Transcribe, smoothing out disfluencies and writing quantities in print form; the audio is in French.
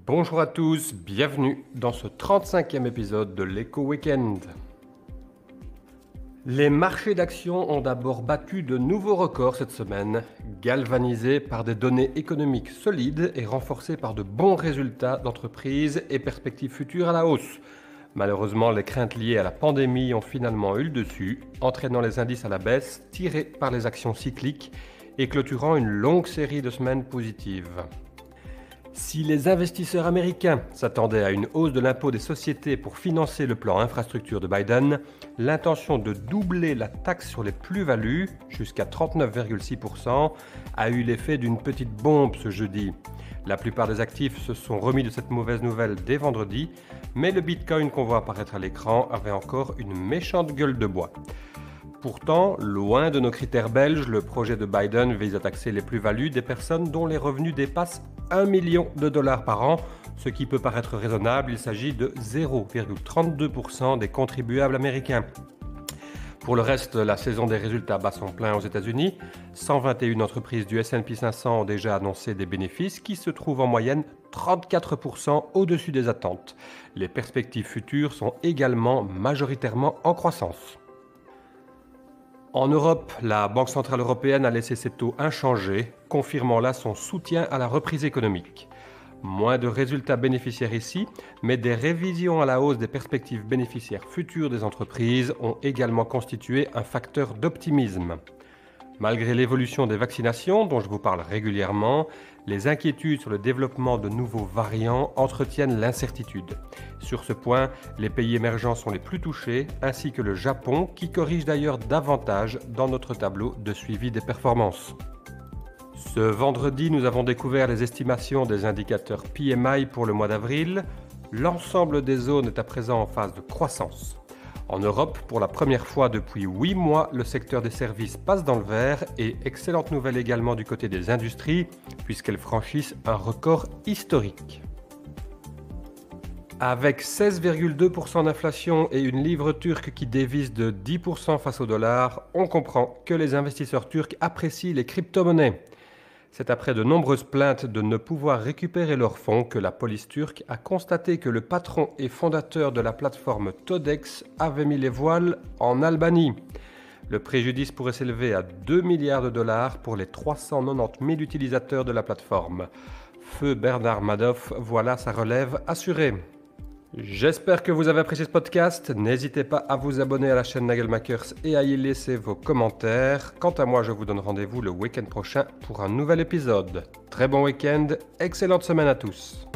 Bonjour à tous, bienvenue dans ce 35e épisode de l'Eco Weekend. Les marchés d'actions ont d'abord battu de nouveaux records cette semaine, galvanisés par des données économiques solides et renforcés par de bons résultats d'entreprises et perspectives futures à la hausse. Malheureusement, les craintes liées à la pandémie ont finalement eu le dessus, entraînant les indices à la baisse, tirés par les actions cycliques et clôturant une longue série de semaines positives. Si les investisseurs américains s'attendaient à une hausse de l'impôt des sociétés pour financer le plan infrastructure de Biden, l'intention de doubler la taxe sur les plus-values, jusqu'à 39,6%, a eu l'effet d'une petite bombe ce jeudi. La plupart des actifs se sont remis de cette mauvaise nouvelle dès vendredi, mais le Bitcoin qu'on voit apparaître à l'écran avait encore une méchante gueule de bois. Pourtant, loin de nos critères belges, le projet de Biden vise à taxer les plus-values des personnes dont les revenus dépassent 1 million de dollars par an, ce qui peut paraître raisonnable, il s'agit de 0,32% des contribuables américains. Pour le reste, la saison des résultats bat son plein aux États-Unis. 121 entreprises du S&P 500 ont déjà annoncé des bénéfices qui se trouvent en moyenne 34% au-dessus des attentes. Les perspectives futures sont également majoritairement en croissance. En Europe, la Banque centrale européenne a laissé ses taux inchangés, confirmant là son soutien à la reprise économique. Moins de résultats bénéficiaires ici, mais des révisions à la hausse des perspectives bénéficiaires futures des entreprises ont également constitué un facteur d'optimisme. Malgré l'évolution des vaccinations, dont je vous parle régulièrement, les inquiétudes sur le développement de nouveaux variants entretiennent l'incertitude. Sur ce point, les pays émergents sont les plus touchés, ainsi que le Japon, qui corrige d'ailleurs davantage dans notre tableau de suivi des performances. Ce vendredi, nous avons découvert les estimations des indicateurs PMI pour le mois d'avril. L'ensemble des zones est à présent en phase de croissance. En Europe, pour la première fois depuis 8 mois, le secteur des services passe dans le vert et excellente nouvelle également du côté des industries, puisqu'elles franchissent un record historique. Avec 16,2% d'inflation et une livre turque qui dévisse de 10% face au dollar, on comprend que les investisseurs turcs apprécient les crypto-monnaies. C'est après de nombreuses plaintes de ne pouvoir récupérer leurs fonds que la police turque a constaté que le patron et fondateur de la plateforme Todex avait mis les voiles en Albanie. Le préjudice pourrait s'élever à 2 milliards de dollars pour les 390 000 utilisateurs de la plateforme. Feu Bernard Madoff, voilà sa relève assurée. J'espère que vous avez apprécié ce podcast. N'hésitez pas à vous abonner à la chaîne Nagelmakers et à y laisser vos commentaires. Quant à moi, je vous donne rendez-vous le week-end prochain pour un nouvel épisode. Très bon week-end, excellente semaine à tous.